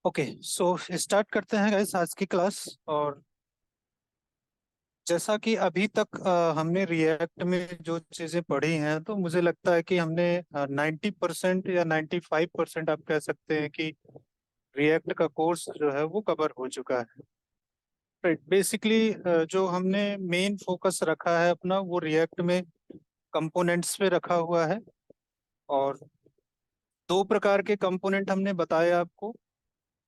Okay, so start करते हैं guys आज की क्लास। और जैसा कि अभी तक हमने रिएक्ट में जो चीज़ें पढ़ी हैं, तो मुझे लगता है कि हमने 90% या 95% आप कह सकते हैं कि रिएक्ट का कोर्स जो है वो कवर हो चुका है। राइट, बेसिकली जो हमने मेन फोकस रखा है अपना वो रिएक्ट में कंपोनेंट्स पे रखा हुआ है। और दो प्रकार के कंपोनेंट हमने बताए आपको,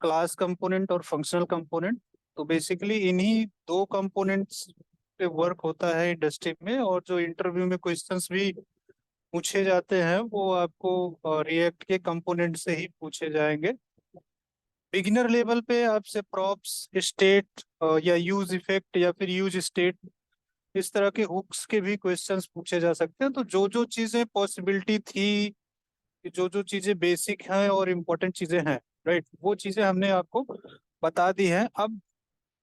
क्लास कंपोनेंट और फंक्शनल कंपोनेंट। तो बेसिकली इन्हीं दो कंपोनेंट्स पे वर्क होता है इंडस्ट्री में, और जो इंटरव्यू में क्वेश्चंस भी पूछे जाते हैं वो आपको रिएक्ट के कंपोनेंट से ही पूछे जाएंगे। बिगिनर लेवल पे आपसे प्रॉप्स, स्टेट या यूज इफेक्ट या फिर यूज स्टेट, इस तरह के हुक्स के भी क्वेश्चंस पूछे जा सकते हैं। तो जो जो चीजें पॉसिबिलिटी थी, जो जो चीजें बेसिक हैं और इम्पोर्टेंट चीजें हैं, राइट, वो चीजें हमने आपको बता दी हैं। अब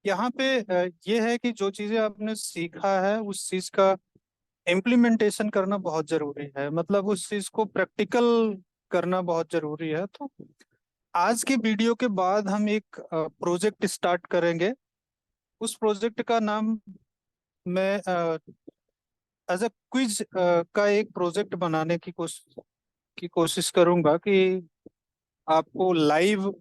यहाँ पे ये है कि जो चीजें आपने सीखा है उस चीज का इम्प्लीमेंटेशन करना बहुत जरूरी है, मतलब उस चीज को प्रैक्टिकल करना बहुत जरूरी है। तो आज के वीडियो के बाद हम एक प्रोजेक्ट स्टार्ट करेंगे। उस प्रोजेक्ट का नाम मैं एज अ क्विज का एक प्रोजेक्ट बनाने की कोशिश करूंगा कि आपको लाइव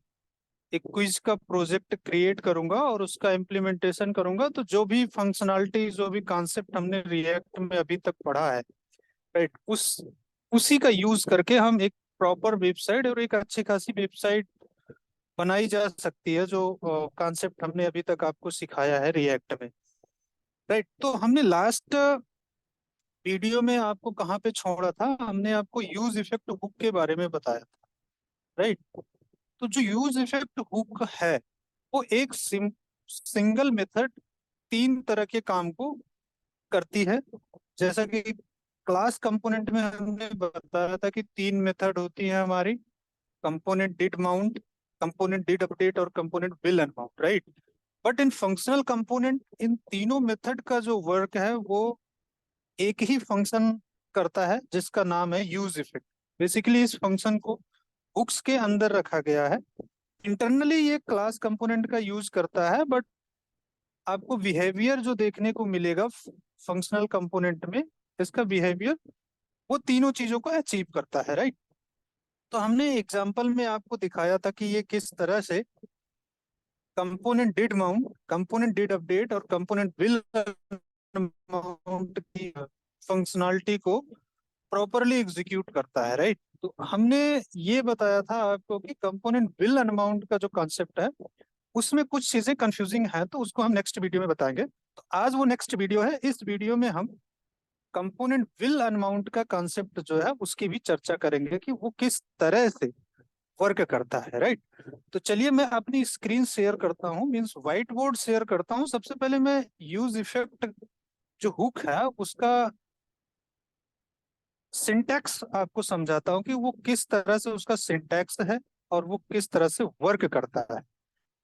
एक क्विज का प्रोजेक्ट क्रिएट करूंगा और उसका इम्प्लीमेंटेशन करूंगा। तो जो भी फंक्शनैलिटी, जो भी कॉन्सेप्ट हमने रिएक्ट में अभी तक पढ़ा है, राइट, उसी का यूज करके हम एक प्रॉपर वेबसाइट और एक अच्छी खासी वेबसाइट बनाई जा सकती है, जो कॉन्सेप्ट हमने अभी तक आपको सिखाया है रिएक्ट में। राइट, तो हमने लास्ट वीडियो में आपको कहाँ पे छोड़ा था, हमने आपको यूज इफेक्ट हुक के बारे में बताया था। राइट, तो जो यूज इफेक्ट हुक है वो एक सिंगल मेथड तीन तरह के काम को करती है। जैसा कि क्लास कंपोनेंट में हमने बताया था कि तीन मेथड होती है हमारी, component did mount, component did update और component will unmount. Right, but in functional component इन तीनों मेथड का जो वर्क है वो एक ही फंक्शन करता है जिसका नाम है यूज इफेक्ट। बेसिकली इस फंक्शन को बुक्स के अंदर रखा गया है। इंटरनली ये क्लास कंपोनेंट का यूज करता है, बट आपको बिहेवियर जो देखने को मिलेगा फंक्शनल कंपोनेंट में, इसका बिहेवियर वो तीनों चीजों को अचीव करता है। राइट, तो हमने एग्जांपल में आपको दिखाया था कि ये किस तरह से component did mount, component did update और कंपोनेंट विल माउंट की फंक्शनैलिटी को प्रॉपरली एग्जीक्यूट करता है। राइट, तो हमने ये बताया था आपको कि कंपोनेंट विल अनमाउंट का जो कॉन्सेप्ट है उसमें कुछ चीजें कंफ्यूजिंग हैं, तो उसको हम नेक्स्ट वीडियो में बताएंगे। तो आज वो नेक्स्ट वीडियो है, इस वीडियो में हम कंपोनेंट विल अनमाउंट का कॉन्सेप्ट जो है उसकी भी चर्चा करेंगे कि वो किस तरह से वर्क करता है। राइट, तो चलिए मैं अपनी स्क्रीन शेयर करता हूँ, मीन्स व्हाइट बोर्ड शेयर करता हूँ। सबसे पहले मैं यूज इफेक्ट जो हुक है उसका सिंटैक्स आपको समझाता हूँ कि वो किस तरह से उसका सिंटैक्स है और वो किस तरह से वर्क करता है।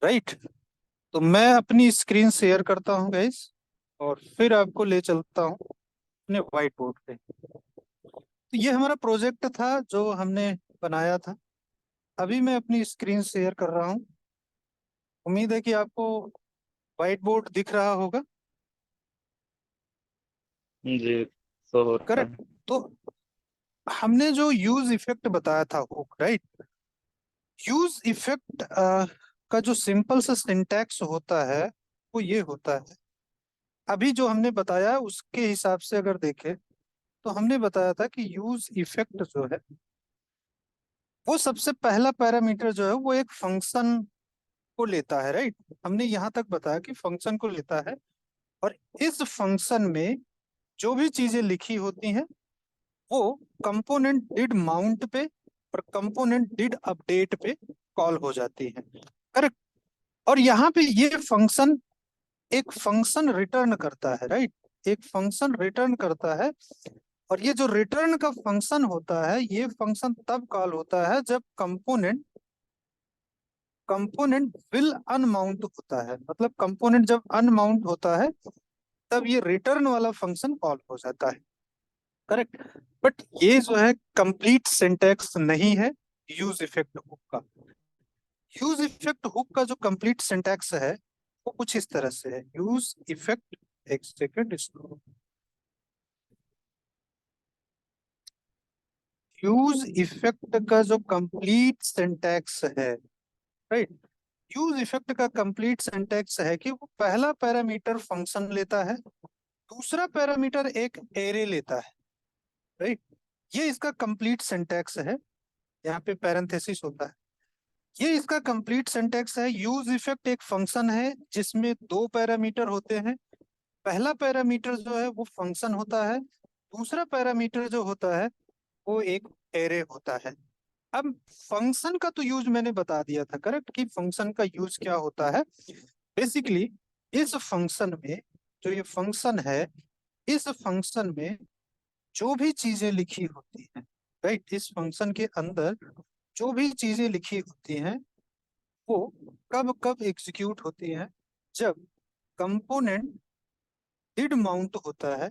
राइट, तो मैं अपनी स्क्रीन शेयर करता हूँ गाइस, और फिर आपको ले चलता हूँ अपने व्हाइट बोर्ड पे। तो ये हमारा प्रोजेक्ट था जो हमने बनाया था। अभी मैं अपनी स्क्रीन शेयर कर रहा हूँ। उम्मीद है कि आपको व्हाइट बोर्ड दिख रहा होगा। जी। शो हो रहा करेक्ट, है। तो हमने जो यूज इफेक्ट बताया था हुक, राइट, यूज इफेक्ट का जो सिंपल सा सिंटैक्स होता है वो ये होता है। अभी जो हमने बताया उसके हिसाब से अगर देखें, तो हमने बताया था कि यूज इफेक्ट जो है वो सबसे पहला पैरामीटर जो है वो एक फंक्शन को लेता है। राइट, हमने यहाँ तक बताया कि फंक्शन को लेता है, और इस फंक्शन में जो भी चीजें लिखी होती हैं वो कंपोनेंट डिड माउंट पे और कंपोनेंट डिड अपडेट पे कॉल हो जाती है। करेक्ट, और यहाँ पे ये फंक्शन एक फंक्शन रिटर्न करता है। राइट, एक फंक्शन रिटर्न करता है, और ये जो रिटर्न का फंक्शन होता है ये फंक्शन तब कॉल होता है जब कंपोनेंट कंपोनेंट विल अनमाउंट होता है। मतलब कंपोनेंट जब अनमाउंट होता है तब ये रिटर्न वाला फंक्शन कॉल हो जाता है। करेक्ट, बट ये जो है कंप्लीट सिंटैक्स नहीं है यूज इफेक्ट का। यूज इफेक्ट हुक का जो कंप्लीट सिंटैक्स है वो कुछ इस तरह से है। यूज इफेक्ट, एक सेकेंड इसको, यूज इफेक्ट का जो कंप्लीट सिंटैक्स है, राइट, यूज इफेक्ट का कंप्लीट सिंटैक्स है कि वो पहला पैरामीटर फंक्शन लेता है, दूसरा पैरामीटर एक एरे लेता है, राइट। ये इसका कंप्लीट सिंटैक्स है, यहाँ पे पैरेंथेसिस होता है। ये इसका कंप्लीट सिंटैक्स है। यूज इफेक्ट एक फंक्शन है जिसमें दो पैरामीटर होते हैं। पहला पैरामीटर जो है वो फंक्शन होता है, दूसरा पैरामीटर जो होता है वो एक एरे होता है। अब फंक्शन का तो यूज मैंने बता दिया था, करेक्ट, कि फंक्शन का यूज क्या होता है। बेसिकली इस फंक्शन में, जो ये फंक्शन है, इस फंक्शन में जो भी चीजें लिखी होती हैं, राइट, इस फंक्शन के अंदर जो भी चीजें लिखी होती हैं वो कब कब एग्जीक्यूट होती हैं, जब कंपोनेंट डिड माउंट होता है,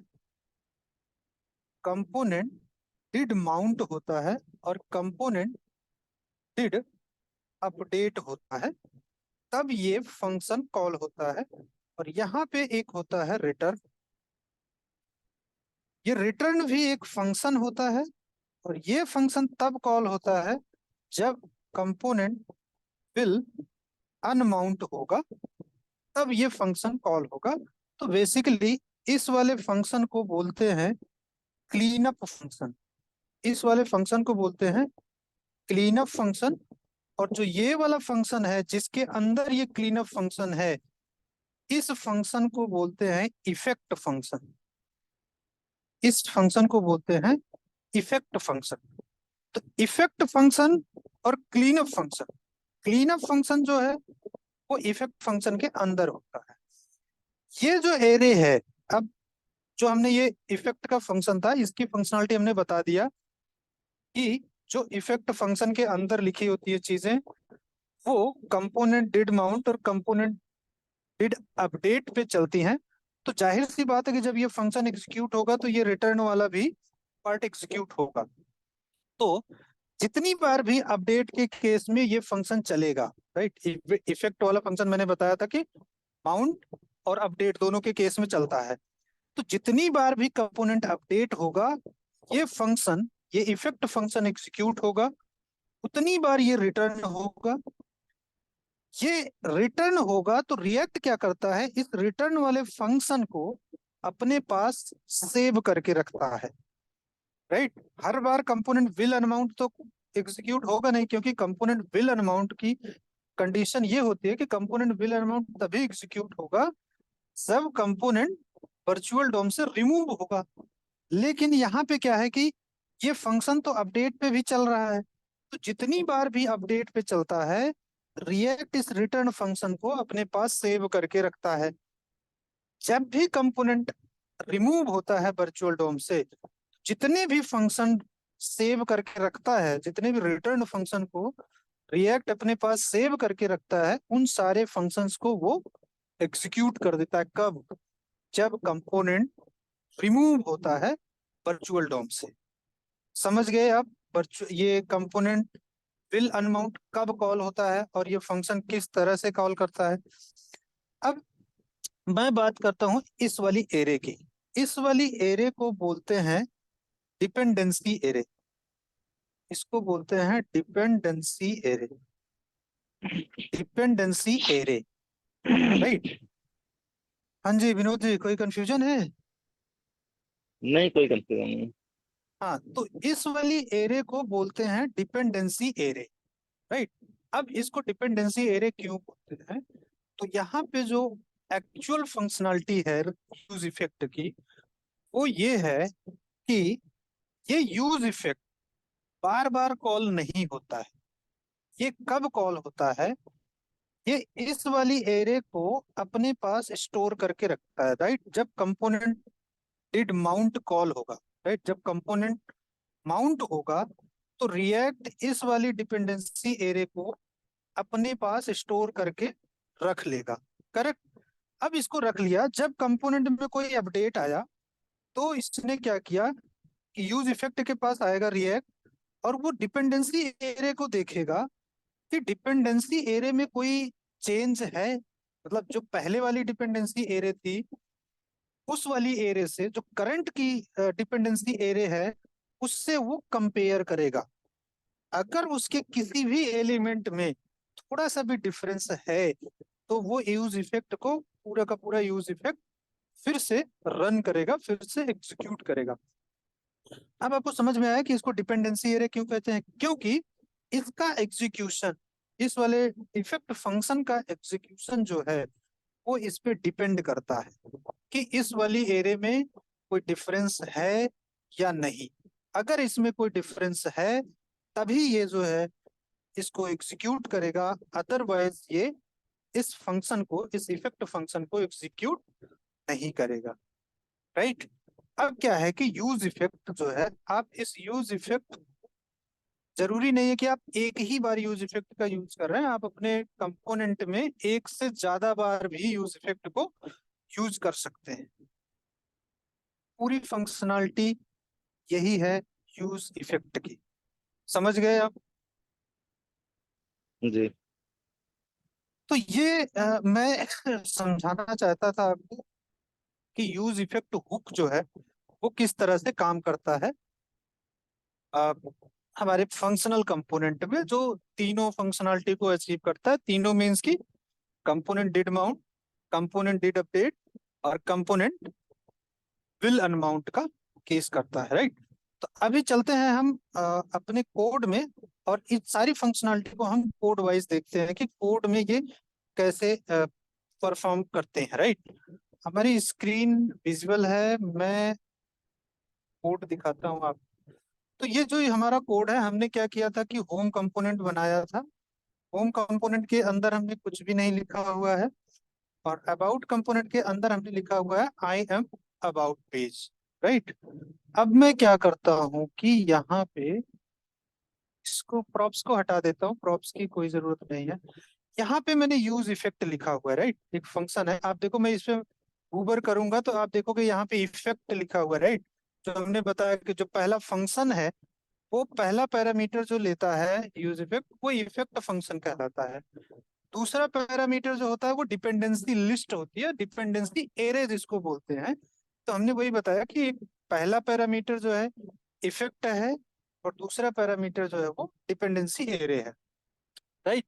कंपोनेंट डिड माउंट होता है, और कंपोनेंट डिड अपडेट होता है, तब ये फंक्शन कॉल होता है। और यहाँ पे एक होता है रिटर्न। ये रिटर्न भी एक फंक्शन होता है, और ये फंक्शन तब कॉल होता है जब कंपोनेंट विल अनमाउंट होगा, तब ये फंक्शन कॉल होगा। तो बेसिकली इस वाले फंक्शन को बोलते हैं क्लीन अप फंक्शन। इस वाले फंक्शन को बोलते हैं क्लीन अप फंक्शन। और जो ये वाला फंक्शन है जिसके अंदर ये क्लीन अप फंक्शन है, इस फंक्शन को बोलते हैं इफेक्ट फंक्शन। इस फंक्शन को बोलते हैं इफेक्ट फंक्शन। तो इफेक्ट फंक्शन और clean up function, clean up function जो है वो इफेक्ट फंक्शन के अंदर होता है। ये जो एरे है, अब जो हमने ये इफेक्ट का फंक्शन था, इसकी फंक्शनलिटी हमने बता दिया कि जो इफेक्ट फंक्शन के अंदर लिखी होती है चीजें, वो कंपोनेंट डिड माउंट और कंपोनेंट डिड अपडेट पे चलती हैं। तो जाहिर सी बात है कि जब ये फंक्शन एग्जीक्यूट होगा तो ये रिटर्न वाला भी पार्ट एग्जीक्यूट होगा। तो जितनी बार भी अपडेट के केस में ये फंक्शन चलेगा, राइट, इफेक्ट वाला फंक्शन मैंने बताया था कि माउंट और अपडेट दोनों के केस में चलता है। तो जितनी बार भी कंपोनेंट अपडेट होगा, ये फंक्शन, ये इफेक्ट फंक्शन एग्जीक्यूट होगा, उतनी बार ये रिटर्न होगा। ये रिटर्न होगा तो रिएक्ट क्या करता है, इस रिटर्न वाले फंक्शन को अपने पास सेव करके रखता है, right. Her bar component will unmount तो एग्जीक्यूट होगा नहीं, क्योंकि कंपोनेंट विल अनमाउंट की कंडीशन ये होती है कि कंपोनेंट विल अनमाउंट तभी एग्जीक्यूट होगा जब कंपोनेंट वर्चुअल डोम से रिमूव होगा। लेकिन यहाँ पे क्या है कि ये फंक्शन तो अपडेट पे भी चल रहा है, तो जितनी बार भी अपडेट पे चलता है, रिएक्ट इस रिटर्न फंक्शन को अपने पास सेव करके रखता है। जब भी कंपोनेंट रिमूव होता है वर्चुअल डोम से, जितने भी फंक्शन सेव करके रखता है, जितने भी रिटर्न फंक्शन को रिएक्ट अपने पास सेव करके रखता है, उन सारे फंक्शंस को वो एग्जीक्यूट कर देता है। कब? जब कंपोनेंट रिमूव होता है वर्चुअल डोम से। समझ गए आप? ये कंपोनेंट विल अनमाउंट कब कॉल होता है और ये फंक्शन किस तरह से कॉल करता है। अब मैं बात करता हूं इस वाली एरे की। इस वाली एरे को बोलते हैं डिपेंडेंसी एरे। इसको बोलते हैं dependency array, dependency array, right. हाँ जी विनोद जी, कोई कंफ्यूजन है? नहीं, कोई कंफ्यूजन नहीं। हाँ, तो इस वाली एरे को बोलते हैं डिपेंडेंसी एरे, राइट। अब इसको डिपेंडेंसी एरे क्यों बोलते हैं, तो यहाँ पे जो एक्चुअल फंक्शनैलिटी है यूज इफेक्ट की, वो ये है कि ये यूज इफेक्ट बार बार कॉल नहीं होता है। ये कब कॉल होता है, ये इस वाली एरे को अपने पास स्टोर करके रखता है, राइट। जब कंपोनेंट डिड माउंट कॉल होगा, राइट, जब कंपोनेंट माउंट होगा तो रिएक्ट इस वाली डिपेंडेंसी एरे को अपने पास स्टोर करके रख लेगा, करेक्ट। अब इसको रख लिया, जब कंपोनेंट में कोई अपडेट आया तो इसने क्या किया कि यूज इफेक्ट के पास आएगा रिएक्ट, और वो डिपेंडेंसी एरे को देखेगा कि डिपेंडेंसी एरे में कोई चेंज है, मतलब जो पहले वाली डिपेंडेंसी एरे थी उस वाली एरे से जो करंट की डिपेंडेंसी एरे है उससे वो कंपेयर करेगा। अगर उसके किसी भी एलिमेंट में थोड़ा सा भी डिफरेंस है तो वो यूज इफेक्ट को पूरा का पूरा यूज इफेक्ट फिर से रन करेगा, फिर से एग्जीक्यूट करेगा। अब आपको समझ में आया कि इसको डिपेंडेंसी एरे क्यों कहते हैं, क्योंकि इसका एग्जीक्यूशन, इस वाले इफेक्ट फंक्शन का एग्जीक्यूशन जो है वो इस पे डिपेंड करता है कि इस वाली एरे में कोई डिफरेंस है या नहीं। अगर इसमें कोई डिफरेंस है तभी ये जो है इसको एग्जीक्यूट करेगा, अदरवाइज ये इस फंक्शन को, इस इफेक्ट फंक्शन को एग्जीक्यूट नहीं करेगा। राइट। अब क्या है कि यूज इफेक्ट जो है, आप इस यूज इफेक्ट, जरूरी नहीं है कि आप एक ही बार यूज इफेक्ट का यूज कर रहे हैं, आप अपने कंपोनेंट में एक से ज्यादा बार भी यूज इफेक्ट को यूज कर सकते हैं। पूरी फंक्शनैलिटी यही है यूज इफेक्ट की। समझ गए आप? जी। तो ये मैं समझाना चाहता था आपको कि यूज इफेक्ट हुक जो है वो किस तरह से काम करता है अ, हमारे फंक्शनल कंपोनेंट में, जो तीनों फंक्शनैलिटी को अचीव करता है। तीनों मीन्स की component did mount, component did update और कंपोनेंट विल अनमाउंट का केस करता है। राइट। तो अभी चलते हैं हम अपने कोड में, और इस सारी फंक्शनैलिटी को हम कोड वाइज देखते हैं कि कोड में ये कैसे परफॉर्म करते हैं। राइट। हमारी स्क्रीन विजुअल है, मैं कोड दिखाता हूँ आप। तो ये जो हमारा कोड है, हमने क्या किया था कि होम कंपोनेंट बनाया था। होम कंपोनेंट के अंदर हमने कुछ भी नहीं लिखा हुआ है, और अबाउट कंपोनेंट के अंदर हमने लिखा हुआ है I am about page. Right. अब मैं क्या करता हूँ कि यहाँ पे इसको, प्रॉप्स को हटा देता हूँ, प्रॉप्स की कोई जरूरत नहीं है। यहाँ पे मैंने यूज इफेक्ट लिखा हुआ है। राइट। एक फंक्शन है, आप देखो मैं इस पे ऊबर करूंगा तो आप देखोगे यहाँ पे इफेक्ट लिखा हुआ है। राइट। जो हमने बताया कि जो पहला फंक्शन है वो पहला पैरामीटर जो लेता है यूज इफेक्ट, वो इफेक्ट फंक्शन कहलाता है। दूसरा पैरामीटर जो होता है वो डिपेंडेंसी लिस्ट होती है, डिपेंडेंसी एरे जिसको बोलते हैं। तो हमने वही बताया कि पहला पैरामीटर जो है इफेक्ट है, और दूसरा पैरामीटर जो है वो डिपेंडेंसी एरे है। राइट।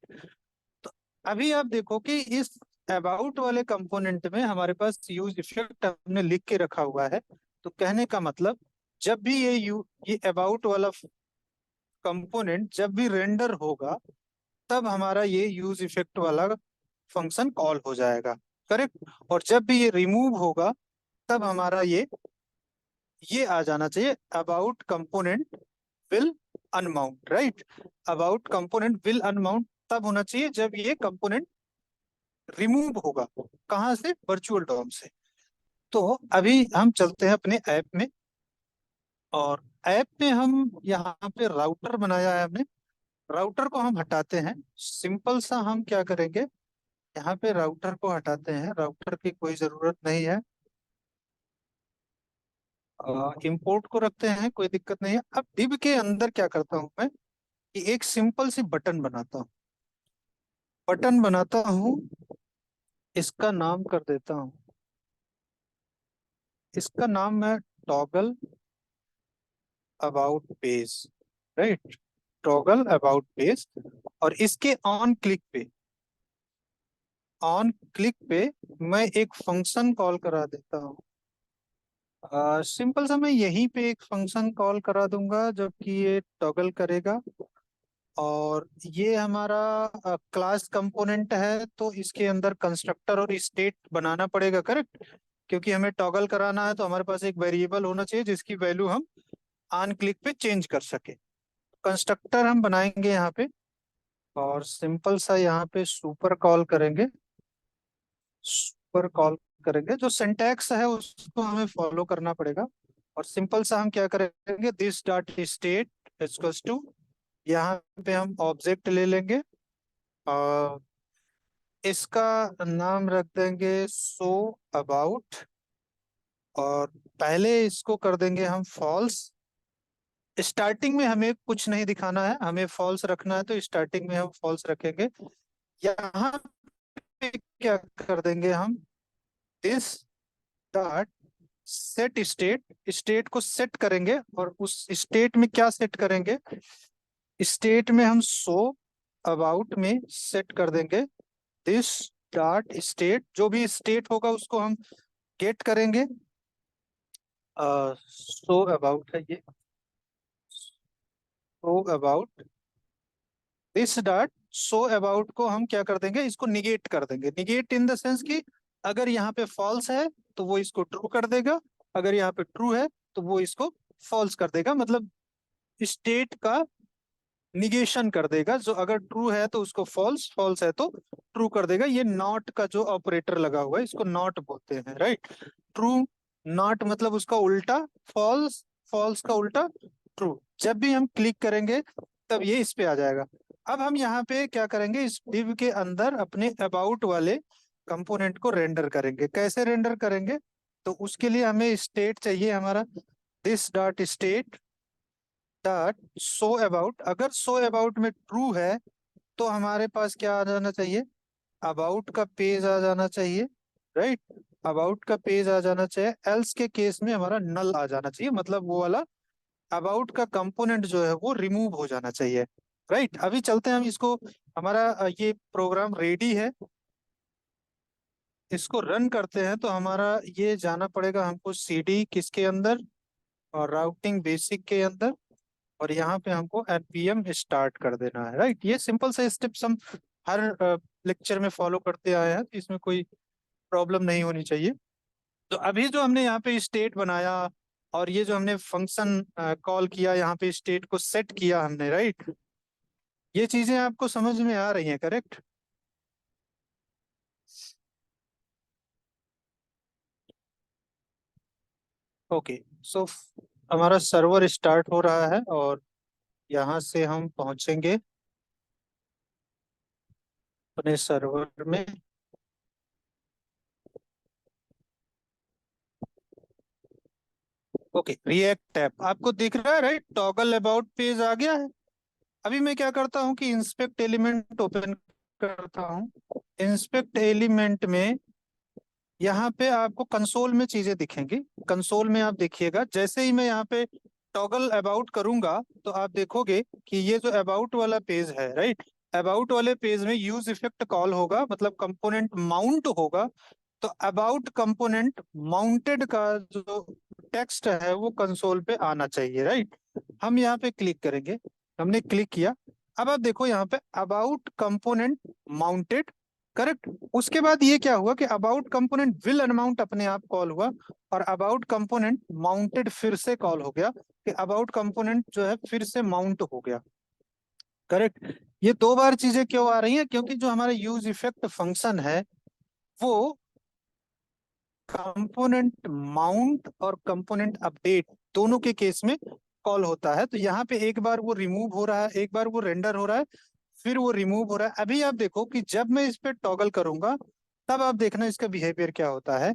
तो अभी आप देखो कि इस अबाउट वाले कंपोनेंट में हमारे पास यूज इफेक्ट हमने लिख के रखा हुआ है। तो कहने का मतलब, जब भी ये अबाउट वाला कंपोनेंट जब भी रेंडर होगा तब हमारा ये यूज इफेक्ट वाला फंक्शन कॉल हो जाएगा। करेक्ट। और जब भी ये रिमूव होगा तब हमारा ये आ जाना चाहिए, about component will unmount. Right. About component will unmount तब होना चाहिए जब ये कंपोनेंट रिमूव होगा। कहाँ से? वर्चुअल डॉम से। तो अभी हम चलते हैं अपने ऐप में, और ऐप में हम यहाँ पे राउटर बनाया है हमने। राउटर को हम हटाते हैं। सिंपल सा हम क्या करेंगे, यहाँ पे राउटर को हटाते हैं, राउटर की कोई जरूरत नहीं है। इंपोर्ट को रखते हैं, कोई दिक्कत नहीं है। अब div के अंदर क्या करता हूँ मैं कि एक सिंपल सी बटन बनाता हूँ। बटन बनाता हूँ, इसका नाम कर देता हूँ, इसका नाम मैं toggle about page. Right. Toggle about page. और इसके ऑन क्लिक पे मैं एक फंक्शन कॉल करा देता हूँ। सिंपल सा मैं यहीं पे एक फंक्शन कॉल करा दूंगा जबकि ये टॉगल करेगा। और ये हमारा क्लास कंपोनेंट है, तो इसके अंदर कंस्ट्रक्टर और स्टेट बनाना पड़ेगा। करेक्ट। क्योंकि हमें टॉगल कराना है तो हमारे पास एक वेरिएबल होना चाहिए जिसकी वैल्यू हम ऑन क्लिक पे चेंज कर सके। कंस्ट्रक्टर हम बनाएंगे यहाँ पे, और सिंपल सा यहाँ पे सुपर कॉल करेंगे। सुपर कॉल करेंगे, जो सिंटैक्स है उसको हमें फॉलो करना पड़ेगा। और सिंपल सा हम क्या करेंगे, this dot state equals to, यहाँ पे हम ऑब्जेक्ट ले लेंगे और इसका नाम रख देंगे सो अबाउट, और पहले इसको कर देंगे हम फॉल्स, स्टार्टिंग में हमें कुछ नहीं दिखाना है, हमें फॉल्स रखना है, तो स्टार्टिंग में हम फॉल्स रखेंगे। यहाँ पे क्या कर देंगे हम, this dot set state, state को सेट करेंगे, और उस स्टेट में क्या सेट करेंगे, स्टेट में हम सो अबाउट में सेट कर देंगे दिस डॉट स्टेट। जो भी स्टेट होगा उसको हम गेट करेंगे। सो अबाउट है ये, so about this dot so about को हम क्या कर देंगे, इसको निगेट कर देंगे। निगेट इन द सेंस कि अगर यहाँ पे फॉल्स है तो वो इसको ट्रू कर देगा, अगर यहाँ पे ट्रू है तो वो इसको फॉल्स कर देगा। मतलब स्टेट का निगेशन कर देगा, जो अगर ट्रू है तो उसको फॉल्स, फॉल्स है तो ट्रू कर देगा। ये नॉट का जो ऑपरेटर लगा हुआ है इसको नॉट बोलते हैं, राइट। ट्रू नॉट मतलब उसका उल्टा फॉल्स, फॉल्स का उल्टा ट्रू। जब भी हम क्लिक करेंगे तब ये इस पे आ जाएगा। अब हम यहाँ पे क्या करेंगे, इस div के अंदर अपने अबाउट वाले कंपोनेंट को रेंडर करेंगे। कैसे रेंडर करेंगे, तो उसके लिए हमें स्टेट चाहिए हमारा, this dot state dot show about. अगर शो अबाउट में ट्रू है तो हमारे पास क्या आ जाना चाहिए, अबाउट का पेज आ जाना चाहिए, राइट। अबाउट का पेज आ जाना चाहिए, एल्स के केस में हमारा नल आ जाना चाहिए, मतलब वो वाला अबाउट का कंपोनेंट जो है वो रिमूव हो जाना चाहिए, राइट। अभी चलते हैं हम इसको, हमारा ये प्रोग्राम रेडी है, इसको रन करते हैं। तो हमारा ये जाना पड़ेगा हमको सीडी किसके अंदर, और राउटिंग बेसिक के अंदर, और यहाँ पे हमको npm स्टार्ट कर देना है, राइट। ये सिंपल से स्टेप्स हम हर लेक्चर में फॉलो करते आए हैं, तो इसमें कोई प्रॉब्लम नहीं होनी चाहिए। तो अभी जो हमने यहाँ पे स्टेट बनाया, और ये जो हमने फंक्शन कॉल किया, यहाँ पे स्टेट को सेट किया हमने, राइट। ये चीजें आपको समझ में आ रही हैं, करेक्ट। ओके, सो हमारा सर्वर स्टार्ट हो रहा है, और यहाँ से हम पहुंचेंगे अपने सर्वर में। ओके, रिएक्ट टैब आपको दिख रहा है, राइट। टॉगल अबाउट पेज आ गया है। अभी मैं क्या करता हूँ कि इंस्पेक्ट एलिमेंट ओपन करता हूँ। इंस्पेक्ट एलिमेंट में यहाँ पे आपको कंसोल में चीजें दिखेंगी। कंसोल में आप देखिएगा, जैसे ही मैं यहाँ पे टॉगल अबाउट करूंगा तो आप देखोगे कि ये जो अबाउट वाला पेज है, राइट। अबाउट वाले पेज में यूज इफेक्ट कॉल होगा, मतलब कंपोनेंट माउंट होगा। तो अबाउट कंपोनेंट माउंटेड का जो टेक्स्ट है वो कंसोल पे आना चाहिए, राइट। हम यहाँ पे क्लिक करेंगे, हमने क्लिक किया। अब आप देखो यहाँ पे अबाउट कंपोनेंट माउंटेड, करेक्ट। उसके बाद ये क्या हुआ कि अबाउट कंपोनेंट विल अनमाउंट अपने आप कॉल हुआ, और अबाउट कंपोनेंट माउंटेड फिर से कॉल हो गया, कि अबाउट कंपोनेंट जो है फिर से माउंट हो गया, करेक्ट। ये दो बार चीजें क्यों आ रही हैं, क्योंकि जो हमारा यूज इफेक्ट फंक्शन है वो कंपोनेंट माउंट और कंपोनेंट अपडेट दोनों के केस में कॉल होता है। तो यहाँ पे एक बार वो रिमूव हो रहा है, एक बार वो रेंडर हो रहा है, फिर वो रिमूव हो रहा है। अभी आप देखो कि जब मैं इस पे टॉगल करूंगा तब आप देखना इसका बिहेवियर क्या होता है।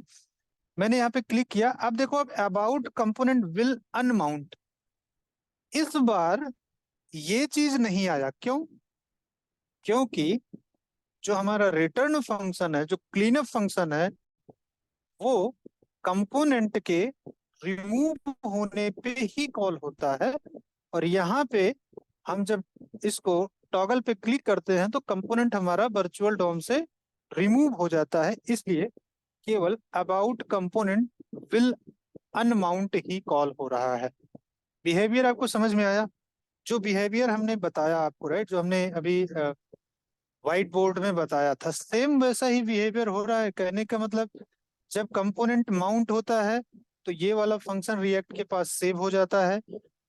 मैंने यहाँ पे क्लिक किया, अब देखो अब अबाउट कंपोनेंट विल अनमाउंट, इस बार ये चीज नहीं आया। क्यों, क्योंकि जो हमारा रिटर्न फंक्शन है, जो क्लीनअप फंक्शन है, वो कंपोनेंट के रिमूव होने पे ही कॉल होता है। और यहाँ पे हम जब इसको टॉगल पे क्लिक करते हैं तो कंपोनेंट हमारा वर्चुअल डॉम से रिमूव हो जाता है, इसलिए केवल about component will unmount he call हो रहा है। बिहेवियर आपको समझ में आया, जो बिहेवियर हमने बताया आपको, राइट, जो हमने अभी व्हाइट बोर्ड में बताया था, सेम वैसा ही बिहेवियर हो रहा है। कहने का मतलब, जब कंपोनेंट माउंट होता है तो ये वाला फंक्शन रिएक्ट के पास सेव हो जाता है।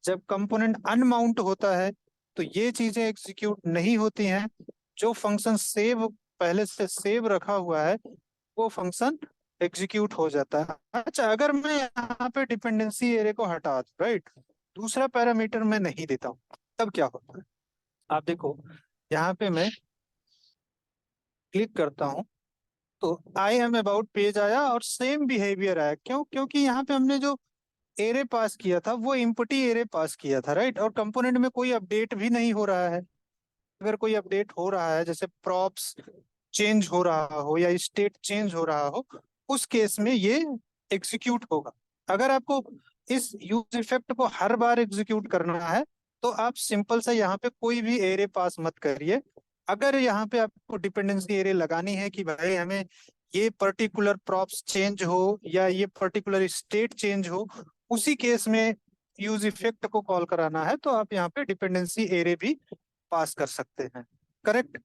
जब कंपोनेंट अनमाउंट होता है तो ये चीजें एग्जीक्यूट नहीं होती हैं। जो फंक्शन सेव, पहले से सेव रखा हुआ है, वो फंक्शन एग्जीक्यूट हो जाता है। अच्छा, अगर मैं यहाँ पे डिपेंडेंसी एरे को हटा दूं, राइट, दूसरा पैरामीटर मैं नहीं देता हूँ, तब क्या होता है। आप देखो यहाँ पे मैं क्लिक करता हूँ तो आई एम अबाउट पेज आया और सेम बिहेवियर आया। क्यों, क्योंकि यहाँ पे हमने जो एरे पास किया था वो एम्प्टी एरे पास किया था, राइट। और कंपोनेंट में कोई अपडेट भी नहीं हो रहा है। अगर कोई अपडेट हो रहा है, जैसे प्रॉप्स चेंज हो रहा हो या स्टेट चेंज हो रहा हो, उस केस में ये एग्जीक्यूट होगा। अगर आपको इस यूज इफेक्ट को हर बार एग्जीक्यूट करना है, तो आप सिंपल सा यहाँ पे कोई भी एरे पास मत करिए। अगर यहाँ पे आपको डिपेंडेंसी एरे लगानी है कि भाई हमें ये पर्टिकुलर प्रॉप्स चेंज हो या ये पर्टिकुलर स्टेट चेंज हो, उसी केस में यूज इफेक्ट को कॉल कराना है, तो आप यहाँ पे डिपेंडेंसी एरे भी पास कर सकते हैं। करेक्ट।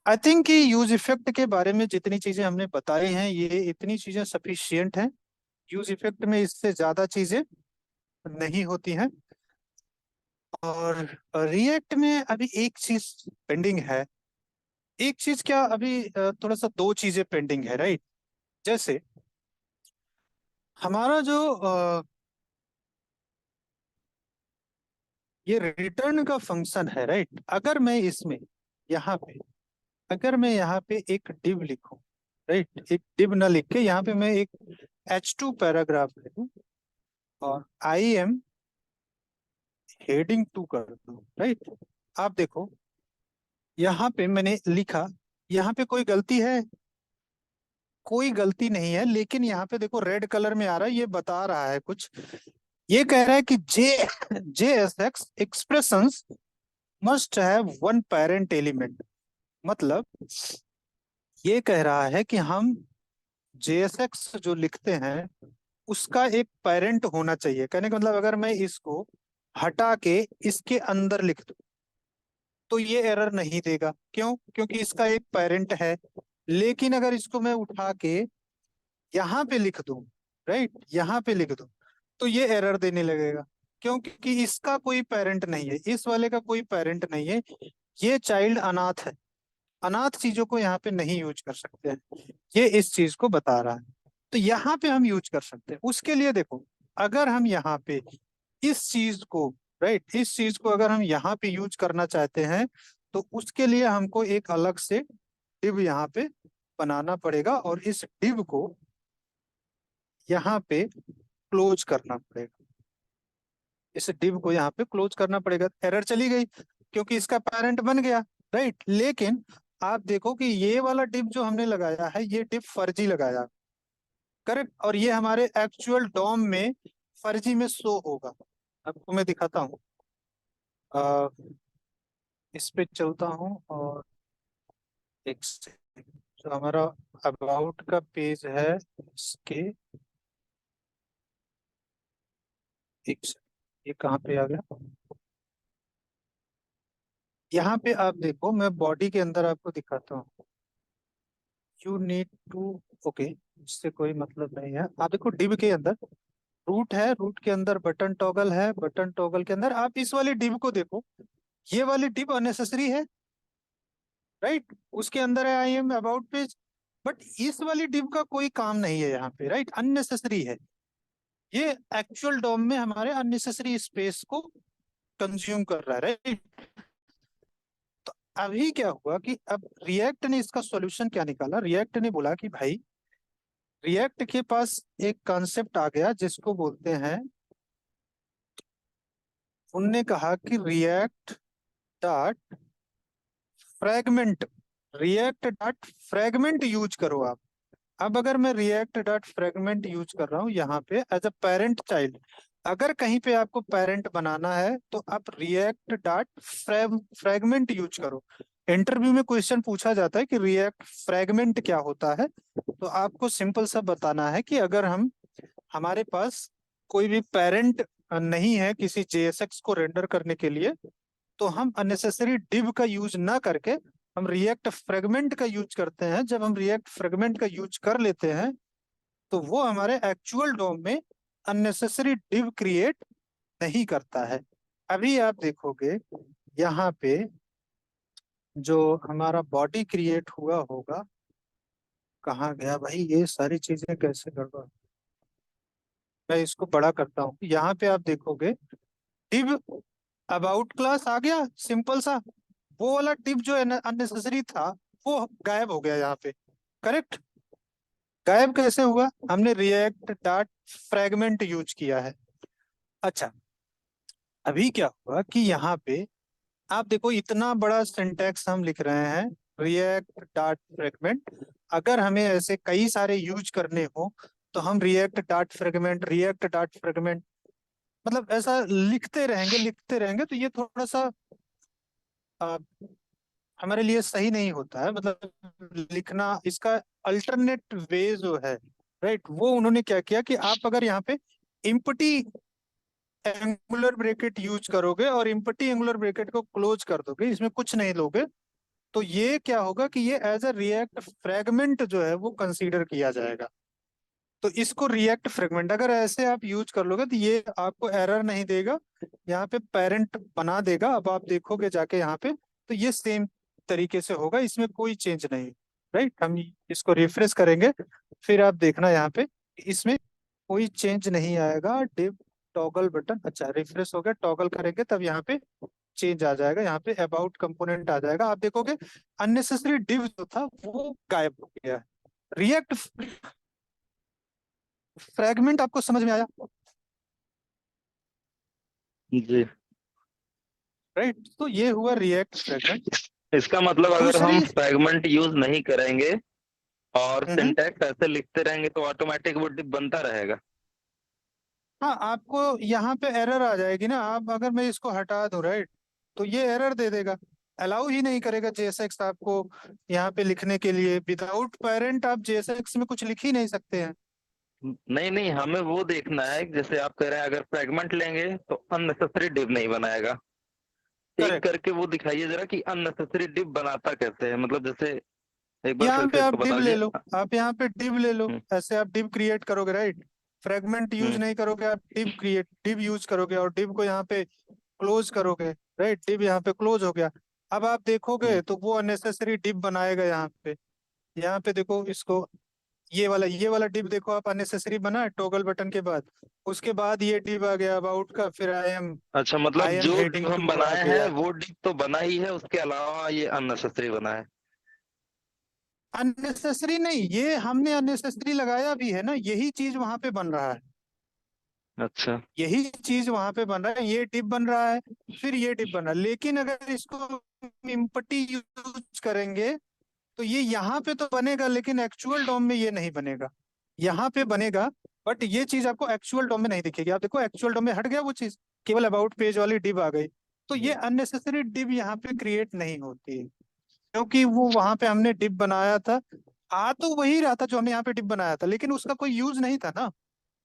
आई थिंक कि यूज इफेक्ट के बारे में जितनी चीजें हमने बताई हैं, ये इतनी चीजें सफिशियंट हैं। यूज इफेक्ट में इससे ज्यादा चीजें नहीं होती हैं। और रिएक्ट में अभी एक चीज पेंडिंग है। एक चीज क्या, अभी थोड़ा सा दो चीजें पेंडिंग है, राइट। जैसे हमारा जो ये रिटर्न का फंक्शन है, राइट। अगर मैं इसमें यहाँ पे अगर मैं यहाँ पे एक डिव लिखूं, राइट, एक डिव ना लिख के यहाँ पे मैं एक H2 पैराग्राफ लिखूं और आई एम हेडिंग टू कर दूं, राइट। आप देखो यहाँ पे मैंने लिखा, यहाँ पे कोई गलती है? कोई गलती नहीं है, लेकिन यहाँ पे देखो रेड कलर में आ रहा है, ये बता रहा है कुछ। ये कह रहा है कि JSX expressions must have one parent element. मतलब ये कह रहा है कि हम JSX जो लिखते हैं उसका एक पेरेंट होना चाहिए। कहने का मतलब अगर मैं इसको हटा के इसके अंदर लिख दूं तो ये एरर नहीं देगा। क्यों? क्योंकि इसका एक पेरेंट है। लेकिन अगर इसको मैं उठा के यहाँ पे लिख दूं, राइट, यहाँ पे लिख दूं, तो ये एरर देने लगेगा। क्यों? क्योंकि इसका कोई पेरेंट नहीं है, इस वाले का कोई पेरेंट नहीं है। ये चाइल्ड अनाथ है। अनाथ चीजों को यहाँ पे नहीं यूज कर सकते हैं। ये इस चीज को बता रहा है। तो यहाँ पे हम यूज कर सकते हैं। उसके लिए देखो, अगर हम यहाँ पे इस चीज को, राइट, इस चीज को अगर हम यहाँ पे यूज करना चाहते हैं, तो उसके लिए हमको एक अलग से डिव यहाँ पे बनाना पड़ेगा और इस डिव को यहाँ पे क्लोज करना पड़ेगा। इस डिव को यहाँ पे क्लोज करना पड़ेगा। एरर चली गई क्योंकि इसका पेरेंट बन गया, राइट। लेकिन आप देखो कि ये वाला डिव जो हमने लगाया है, ये डिव फर्जी लगाया। करेक्ट। और ये हमारे एक्चुअल डॉम में फर्जी में शो होगा। आपको मैं दिखाता हूँ। इस पे चलता हूँ और एक second। जो हमारा अबाउट का पेज है, इसके एक second, ये कहाँ पे आ गया? यहाँ पे आप देखो, मैं बॉडी के अंदर आपको दिखाता हूँ। यू नीड टू, ओके, इससे कोई मतलब नहीं है। आप देखो डिव के अंदर रूट है, रूट के अंदर बटन टॉगल है, बटन टॉगल के अंदर आप इस वाली डिव को देखो। ये वाली डिव अनेसेसरी है, राइट। उसके अंदर है I am about page. But इस वाली डिव का कोई काम नहीं है यहाँ पे, राइट, अननेसेसरी है। ये एक्चुअल डॉम में हमारे अननेसेसरी स्पेस को कंज्यूम कर रहा है, राइट। तो अभी क्या हुआ कि अब रिएक्ट ने इसका सॉल्यूशन क्या निकाला। रिएक्ट ने बोला कि भाई, रिएक्ट के पास एक कॉन्सेप्ट आ गया जिसको बोलते हैं, उनने कहा कि react dot fragment, react dot fragment use करो आप। अब अगर मैं रिएक्ट डॉट फ्रैगमेंट यूज कर रहा हूँ यहाँ पे एज अ पेरेंट चाइल्ड, अगर कहीं पे आपको पेरेंट बनाना है तो आप रिएक्ट डॉट फ्रैगमेंट यूज करो। इंटरव्यू में क्वेश्चन पूछा जाता है कि रिएक्ट फ्रैगमेंट क्या होता है, तो आपको सिंपल सा बताना है कि अगर हम, हमारे पास कोई भी पेरेंट नहीं है किसी JSX को रेंडर करने के लिए, तो हम अननेसेसरी डिव का यूज ना करके हम रिएक्ट फ्रेगमेंट का यूज करते हैं। जब हम रिएक्ट फ्रेगमेंट का यूज कर लेते हैं, तो वो हमारे एक्चुअल डॉम में अननेसेसरी डिव क्रिएट नहीं करता है। अभी आप देखोगे यहाँ पे जो हमारा बॉडी क्रिएट हुआ होगा, कहाँ गया भाई, ये सारी चीजें कैसे गड़बड़। मैं इसको बड़ा करता हूँ। यहाँ पे आप देखोगे डिव अबाउट क्लास आ गया, सिंपल सा। वो वाला टिप जो अननेसेसरी था वो गायब हो गया यहाँ पे। करेक्ट। गायब कैसे हुआ? हमने रिएक्ट डॉट फ्रैगमेंट यूज किया है। अच्छा, अभी क्या हुआ कि यहाँ पे आप देखो, इतना बड़ा सिंटैक्स हम लिख रहे हैं, रिएक्ट डॉट फ्रेगमेंट। अगर हमें ऐसे कई सारे यूज करने हो तो हम रिएक्ट डॉट फ्रेगमेंट मतलब ऐसा लिखते रहेंगे तो ये थोड़ा सा आ, हमारे लिए सही नहीं होता है, मतलब लिखना इसका अल्टरनेट वे जो है, राइट, वो उन्होंने क्या किया कि आप अगर यहाँ पे इम्पटी एंगुलर ब्रेकेट यूज करोगे और इम्पटी एंगुलर ब्रेकेट को क्लोज कर दोगे, इसमें कुछ नहीं लोगे, तो ये क्या होगा कि ये एज अ रिएक्ट फ्रेगमेंट जो है वो कंसीडर किया जाएगा। तो इसको रिएक्ट फ्रेगमेंट अगर ऐसे आप यूज कर लोगे तो ये आपको एरर नहीं देगा, यहाँ पे पेरेंट बना देगा। अब आप देखोगे जाके यहाँ पे तो ये सेम तरीके से होगा, इसमें कोई चेंज नहीं। राइट, हम इसको रिफ्रेश करेंगे, फिर आप देखना यहाँ पे इसमें कोई चेंज नहीं आएगा। डिव टॉगल बटन, अच्छा रिफ्रेश हो गया, टॉगल करेंगे तब यहाँ पे चेंज आ जाएगा, यहाँ पे अबाउट कंपोनेंट आ जाएगा। आप देखोगे अननेसेसरी डिव जो था वो गायब हो गया। रिएक्ट फ्रैगमेंट आपको समझ में आया? जी। राइट, तो ये हुआ रिएक्ट फ्रैगमेंट। इसका मतलब अगर हम दूसरी फ्रैगमेंट यूज नहीं करेंगे और हम्म, सिंटैक्स ऐसे लिखते रहेंगे तो ऑटोमेटिक वो डिप बनता रहेगा। हाँ, आपको यहाँ पे एरर आ जाएगी ना। आप अगर मैं इसको हटा दूं, राइट, तो ये एरर दे देगा, अलाउ ही नहीं करेगा जेएसएक्स आपको यहाँ पे लिखने के लिए। विदाउट पेरेंट आप जेएसएक्स में कुछ लिख ही नहीं सकते हैं। नहीं नहीं, हमें वो देखना है कि जैसे आप कह रहे हैं अगर फ्रैगमेंट लेंगे तो अननेसेसरी डिप नहीं बनाएगा। एक करेक्ट, करके वो दिखाइए जरा कि अननेसेसरी डिप बनाता कैसे है, मतलब जैसे एक बार फिर यहाँ पे से आप इसको डिव बता ले दीजिए। लो, आप यहाँ पे डिव ले लो, हम्म। ऐसे आप डिव क्रिएट करोगे, राइट। फ्रेगमेंट यूज हम्म। नहीं करोगे, आप डिव यूज करोगे और डिव को यहाँ पे क्लोज करोगे, राइट, डिव यहाँ पे क्लोज हो गया। अब आप देखोगे हम्म। तो वो अननेसेसरी डिव बनाएगा यहाँ पे। यहाँ पे देखो इसको, ये वाला डिव देखो आप, अननेसेसरी बना है टॉगल बटन के बाद। उसके बाद ये डिव आ गया अबाउट का, फिर अच्छा, आई मतलब एम जो हेडिंग डिप हम टू आ बनाए हैं गया। वो डिप तो बना ही है, उसके अलावा ये अननेसेसरी बना है। अननेसेसरी नहीं, ये हमने अननेसेसरी लगाया भी है ना, यही चीज वहां पे बन रहा है। अच्छा। यही चीज वहां पे बन रहा है, ये डिप बन रहा है, फिर ये डिप बन रहा है। लेकिन अगर इसको इम्पटी यूज करेंगे तो ये यहाँ पे तो बनेगा, लेकिन एक्चुअल डॉम में ये नहीं बनेगा। यहाँ पे बनेगा, बट ये चीज आपको एक्चुअल डॉम में नहीं दिखेगी। आप देखो एक्चुअल डॉम में हट गया वो चीज, केवल अबाउट पेज वाली डिव आ गई। तो ये हम्म। अननेसेसरी डिव यहाँ पे क्रिएट नहीं होती है, क्योंकि वो वहां पे हमने डिव बनाया था। आ तो वही रहा था जो हमने यहाँ पे डिव बनाया था, लेकिन उसका कोई यूज नहीं था ना।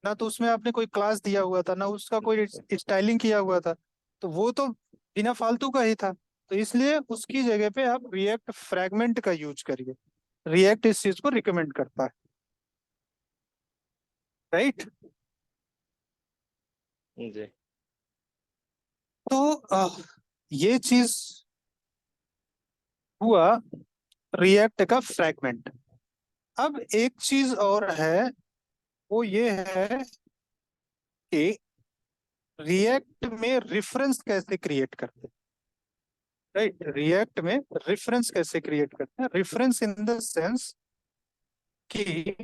ना तो उसमें आपने कोई क्लास दिया हुआ था, ना उसका कोई स्टाइलिंग किया हुआ था। तो वो तो बिना फालतू का ही था। तो इसलिए उसकी जगह पे आप रिएक्ट फ्रैगमेंट का यूज करिए। रिएक्ट इस चीज को रिकमेंड करता है, राइट। जी। तो ये चीज हुआ रिएक्ट का फ्रैगमेंट। अब एक चीज और है, वो ये है कि रिएक्ट में रेफरेंस कैसे क्रिएट करते हैं। राइट, रिएक्ट में रेफरेंस कैसे क्रिएट करते हैं? रेफरेंस इन द सेंस कि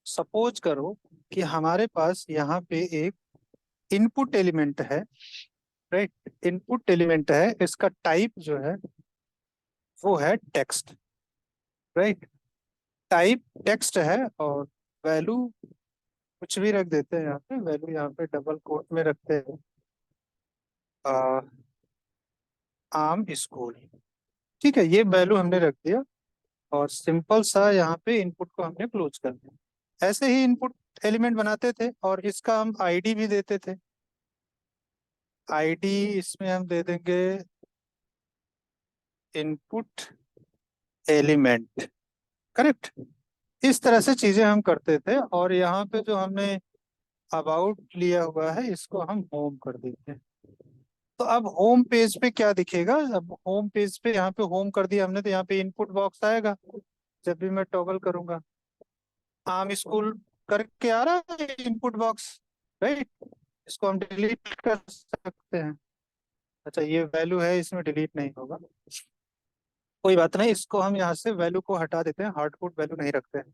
सपोज करो कि हमारे पास यहाँ पे एक इनपुट एलिमेंट है, राइट, इनपुट एलिमेंट है, इसका टाइप जो है वो है टेक्स्ट, राइट। टाइप टेक्स्ट है और वैल्यू कुछ भी रख देते हैं, यहाँ पे वैल्यू यहाँ पे डबल कोट में रखते हैं, आ, आम स्कूल। ठीक है, ये वैल्यू हमने रख दिया और सिंपल सा यहाँ पे इनपुट को हमने क्लोज कर दिया। ऐसे ही इनपुट एलिमेंट बनाते थे और इसका हम आईडी भी देते थे। आईडी इसमें हम दे देंगे इनपुट एलिमेंट, करेक्ट। इस तरह से चीजें हम करते थे और यहाँ पे जो हमने अबाउट लिया हुआ है इसको हम होम कर देते हैं। तो अब होम पेज पे क्या दिखेगा? अब होम पेज पे यहाँ पे होम कर दिया हमने, तो यहाँ पे इनपुट बॉक्स आएगा। जब भी मैं टॉगल करूंगा, आम स्कूल करके आ रहा है इनपुट बॉक्स, राइट। इसको हम डिलीट कर सकते हैं। अच्छा, ये वैल्यू है, इसमें डिलीट नहीं होगा, कोई बात नहीं। इसको हम यहाँ से वैल्यू को हटा देते हैं, हार्ड कोड वैल्यू नहीं रखते हैं।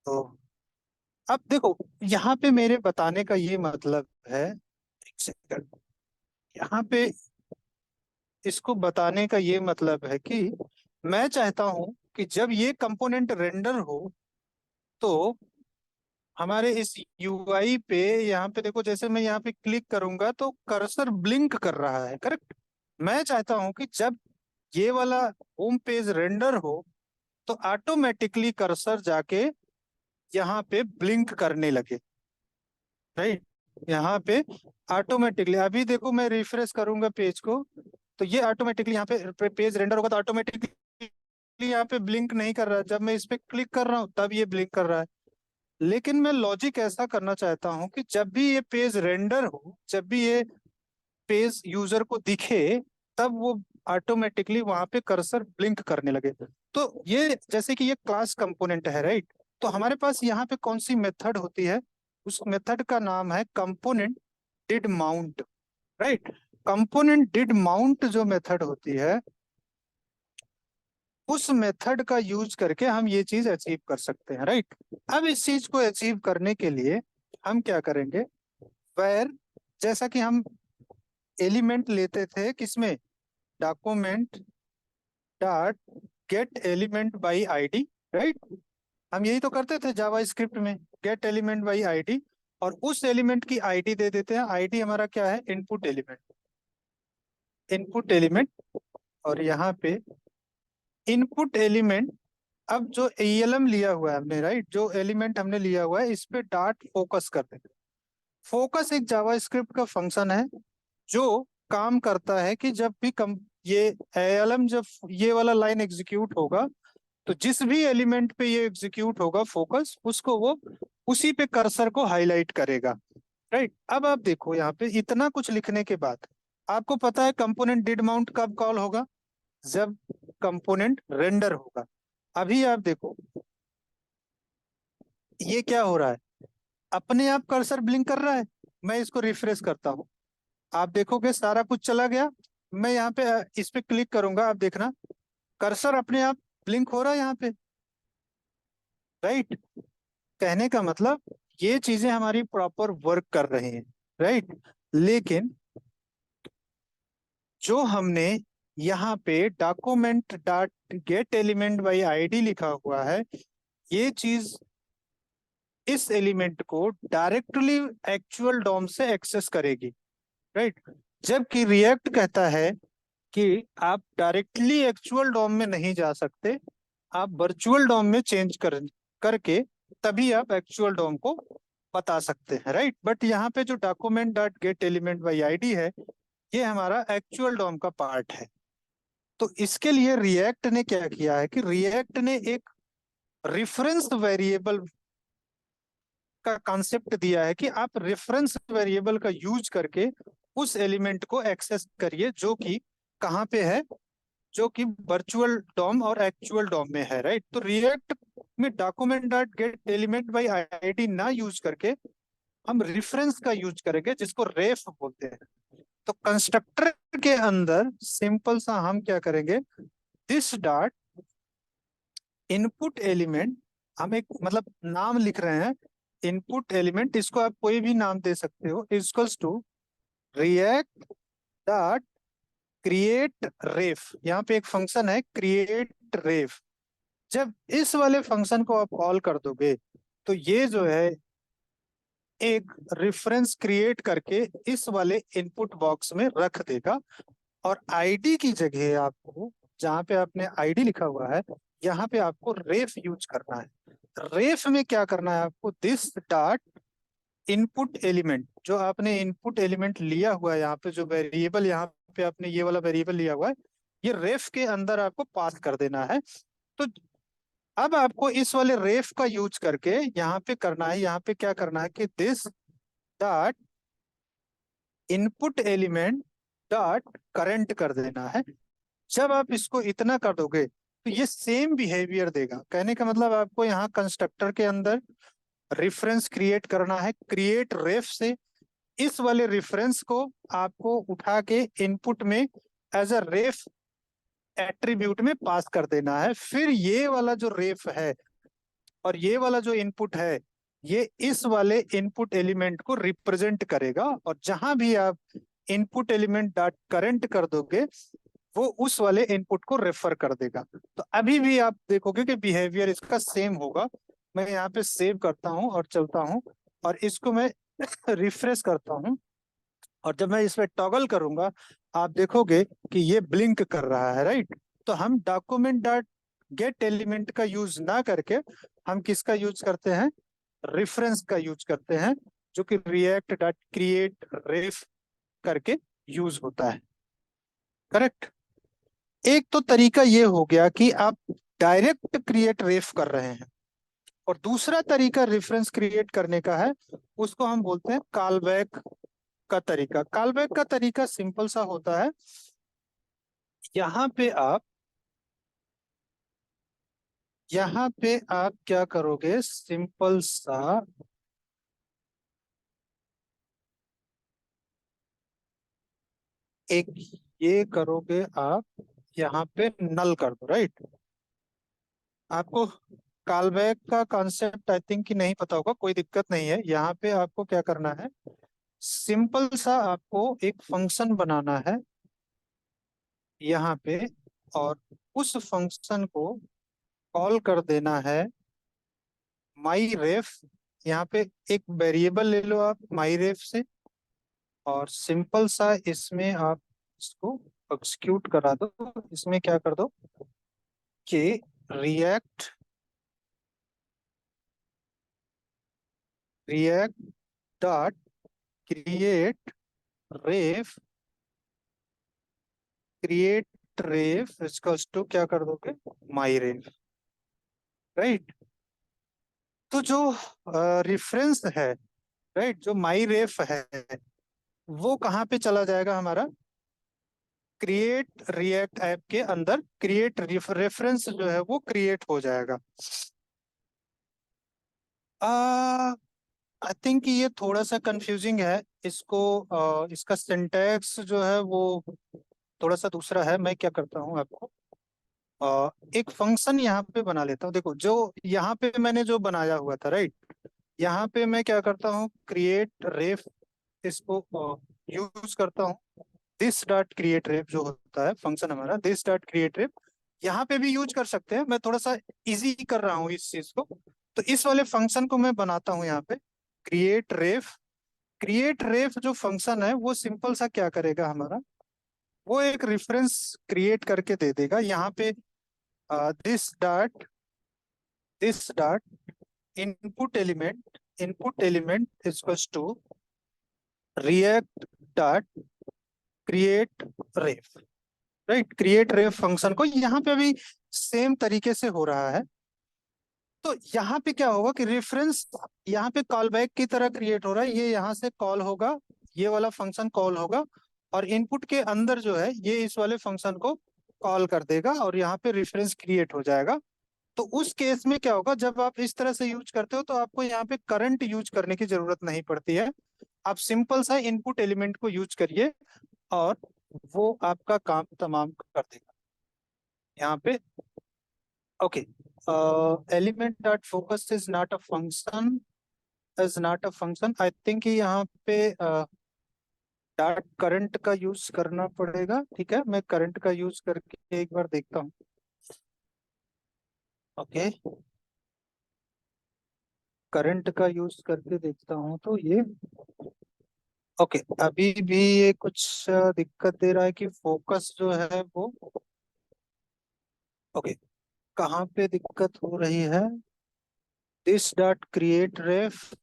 तो अब देखो, यहाँ पे मेरे बताने का ये मतलब है, एक सेकंड, यहाँ पे इसको बताने का ये मतलब है कि मैं चाहता हूं कि जब ये कंपोनेंट रेंडर हो तो हमारे इस यूआई पे, यहाँ पे देखो, जैसे मैं यहाँ पे क्लिक करूंगा तो कर्सर ब्लिंक कर रहा है, करेक्ट। मैं चाहता हूं कि जब ये वाला होम पेज रेंडर हो तो ऑटोमेटिकली कर्सर जाके यहाँ पे ब्लिंक करने लगे, राइट। यहाँ पे ऑटोमेटिकली, अभी देखो मैं रिफ्रेश करूंगा पेज को तो ये ऑटोमेटिकली यहाँ पे पेज रेंडर होगा तो ऑटोमेटिकली यहाँ पे ब्लिंक नहीं कर रहा है। जब मैं इस पे क्लिक कर रहा हूँ तब ये ब्लिंक कर रहा है। लेकिन मैं लॉजिक ऐसा करना चाहता हूँ कि जब भी ये पेज रेंडर हो, जब भी ये पेज यूजर को दिखे, तब वो ऑटोमेटिकली वहां पे कर्सर ब्लिंक करने लगे। तो ये जैसे कि ये क्लास कंपोनेंट है, राइट। तो हमारे पास यहाँ पे कौन सी मेथड होती है, उस मेथड का नाम है component did mount, right. Component did mount जो मेथड होती है, उस मेथड का यूज करके हम ये चीज अचीव कर सकते हैं, राइट। अब इस चीज को अचीव करने के लिए हम क्या करेंगे, वेर, जैसा कि हम एलिमेंट लेते थे किसमें, document dot gate element by ID, right. हम यही तो करते थे जावा स्क्रिप्ट में, गेट एलिमेंट बाई आईडी। और उस एलिमेंट की आईडी दे देते हैं, आईडी हमारा क्या है, इनपुट एलिमेंट, इनपुट एलिमेंट। और यहाँ पे इनपुट एलिमेंट, अब जो एलएम लिया हुआ है हमने, राइट, जो एलिमेंट हमने लिया हुआ है इस पे डॉट फोकस कर देंगे। फोकस एक जावा स्क्रिप्ट का फंक्शन है जो काम करता है कि जब भी ये एलएम, जब ये वाला लाइन एग्जीक्यूट होगा तो जिस भी एलिमेंट पे ये एग्जीक्यूट होगा फोकस, उसको वो उसी पे कर्सर को हाईलाइट करेगा, राइट। अब आप देखो यहाँ पे इतना कुछ लिखने के बाद आपको पता है कंपोनेंट डिड माउंट कब कॉल होगा, जब कंपोनेंट रेंडर होगा। अभी आप देखो ये क्या हो रहा है, अपने आप कर्सर ब्लिंक कर रहा है। मैं इसको रिफ्रेश करता हूँ, आप देखोगे सारा कुछ चला गया। मैं यहाँ पे इस पे क्लिक करूंगा, आप देखना कर्सर अपने आप ब्लिंक हो रहा है यहाँ पे, राइट। कहने का मतलब ये चीजें हमारी प्रॉपर वर्क कर रही हैं, राइट। लेकिन जो हमने यहाँ पे document dot gate element by ID लिखा हुआ है, ये चीज इस एलिमेंट को डायरेक्टली एक्चुअल डॉम से एक्सेस करेगी, राइट। जबकि रिएक्ट कहता है कि आप डायरेक्टली एक्चुअल डॉम में नहीं जा सकते, आप वर्चुअल डॉम में चेंज करके तभी आप एक्चुअल डॉम को बता सकते हैं, राइट। बट यहाँ पे जो document dot gate element by ID है, ये हमारा एक्चुअल डॉम का पार्ट है। तो इसके लिए रिएक्ट ने क्या किया है कि रिएक्ट ने एक रेफरेंस वेरिएबल का कॉन्सेप्ट दिया है कि आप रेफरेंस वेरिएबल का यूज करके उस एलिमेंट को एक्सेस करिए जो कि कहाँ पे है, जो कि वर्चुअल डॉम और एक्चुअल डॉम में है, राइट। तो रिएक्ट में document dot gate element by ID ना यूज करके हम रेफरेंस का यूज करेंगे जिसको रेफ बोलते हैं। तो कंस्ट्रक्टर के अंदर सिंपल सा हम क्या करेंगे, दिस डॉट इनपुट एलिमेंट, हम एक मतलब नाम लिख रहे हैं इनपुट एलिमेंट, इसको आप कोई भी नाम दे सकते हो, equals to React dot create ref. यहाँ पे एक फंक्शन है क्रिएट रेफ। जब इस वाले फंक्शन को आप कॉल कर दोगे तो ये जो है एक रेफरेंस क्रिएट करके इस वाले इनपुट बॉक्स में रख देगा। और आईडी की जगह आपको, जहाँ पे आपने आईडी लिखा हुआ है, यहाँ पे आपको रेफ यूज करना है। रेफ में क्या करना है आपको, दिस डॉट इनपुट एलिमेंट, जो आपने इनपुट एलिमेंट लिया हुआ है, यहाँ पे जो वेरिएबल, यहाँ पे आपने ये वाला वेरिएबल लिया हुआ है, ये रेफ के अंदर आपको पास कर देना है। तो अब आपको इस वाले रेफ का यूज करके यहाँ पे करना है, यहाँ पे क्या करना है कि this dot input element dot current कर देना है। जब आप इसको इतना कर दोगे तो ये सेम बिहेवियर देगा। कहने का मतलब आपको यहाँ कंस्ट्रक्टर के अंदर रेफरेंस क्रिएट करना है, क्रिएट रेफ से इस वाले रेफरेंस को आपको उठा के इनपुट में एज अ रेफ एट्रीब्यूट में पास कर देना है। फिर ये वाला जो रेफ है और ये वाला जो इनपुट है, ये इस वाले इनपुट एलिमेंट को रिप्रेजेंट करेगा, और जहां भी आप इनपुट एलिमेंट डॉट करंट कर दोगे वो उस वाले इनपुट को रेफर कर देगा। तो अभी भी आप देखोगे कि बिहेवियर इसका सेम होगा। मैं यहाँ पे सेव करता हूँ और चलता हूँ, और इसको मैं रिफ्रेश करता हूँ, और जब मैं इसमें टॉगल करूंगा आप देखोगे कि ये ब्लिंक कर रहा है, राइट। तो हम डॉक्यूमेंट डॉट गेट एलिमेंट का यूज ना करके हम किसका यूज करते हैं, रेफरेंस का यूज करते हैं, जो कि रिएक्ट डॉट क्रिएट रेफ करके यूज होता है। करेक्ट। एक तो तरीका ये हो गया कि आप डायरेक्ट क्रिएट रेफ कर रहे हैं, और दूसरा तरीका रेफरेंस क्रिएट करने का है, उसको हम बोलते हैं कॉल बैक का तरीका। कॉल बैक का तरीका सिंपल सा होता है। यहाँ पे आप यहाँ पे आप क्या करोगे, सिंपल सा एक ये करोगे आप, यहाँ पे नल कर दो, राइट। आपको कॉल बैक का कॉन्सेप्ट आई थिंक कि नहीं पता होगा, कोई दिक्कत नहीं है। यहाँ पे आपको क्या करना है, सिंपल सा आपको एक फंक्शन बनाना है यहाँ पे, और उस फंक्शन को कॉल कर देना है माई रेफ। यहाँ पे एक वेरिएबल ले लो आप माई रेफ से, और सिंपल सा इसमें आप इसको एक्सिक्यूट करा दो। इसमें क्या कर दो कि रिएक्ट रिएक्ट डॉट क्रिएट रेफ क्रिएट रेफ इसका टू क्या कर दोगे, माई रेफ, राइट। तो जो रेफरेंस है, राइट, जो माई रेफ है वो कहाँ पे चला जाएगा हमारा, क्रिएट रिएक्ट ऐप के अंदर क्रिएट रेफरेंस जो है वो क्रिएट हो जाएगा। आई थिंक ये थोड़ा सा कंफ्यूजिंग है। इसको इसका सिंटैक्स जो है वो थोड़ा सा दूसरा है। मैं क्या करता हूँ आपको एक फंक्शन यहाँ पे बना लेता हूँ। देखो जो यहाँ पे मैंने जो बनाया हुआ था, राइट, यहाँ पे मैं क्या करता हूँ, क्रिएट रेफ इसको यूज करता हूँ। दिस डॉट क्रिएट रेफ जो होता है फंक्शन हमारा, दिस डॉट क्रिएट रेफ यहाँ पे भी यूज कर सकते हैं। मैं थोड़ा सा इजी कर रहा हूँ इस चीज को। तो इस वाले फंक्शन को मैं बनाता हूँ यहाँ पे क्रिएट रेफ। क्रिएट रेफ जो फंक्शन है वो सिंपल सा क्या करेगा हमारा, वो एक रेफरेंस क्रिएट करके दे देगा यहाँ पे। This dot input element equals to React dot create ref, right. Create ref function को यहाँ पे भी सेम तरीके से हो रहा है। तो यहाँ पे क्या होगा कि रेफरेंस यहाँ पे कॉल बैक की तरह क्रिएट हो रहा है, ये यहाँ से कॉल होगा, ये वाला फंक्शन कॉल होगा, और इनपुट के अंदर जो है ये इस वाले फंक्शन को कॉल कर देगा, और यहाँ पे रेफरेंस क्रिएट हो जाएगा। तो उस केस में क्या होगा, जब आप इस तरह से यूज करते हो तो आपको यहाँ पे करंट यूज करने की जरूरत नहीं पड़ती है। आप सिंपल सा इनपुट एलिमेंट को यूज करिए, और वो आपका काम तमाम कर देगा यहाँ पे। Okay, element dot focus is not a function I think यहाँ पे डॉट करंट का यूज करना पड़ेगा। ठीक है, मैं करंट का यूज करके एक बार देखता हूँ। ओके, करंट का यूज करके देखता हूँ तो ये ओके। अभी भी ये कुछ दिक्कत दे रहा है कि फोकस जो है वो ओके, कहाँ पे दिक्कत हो रही है, this dot create ref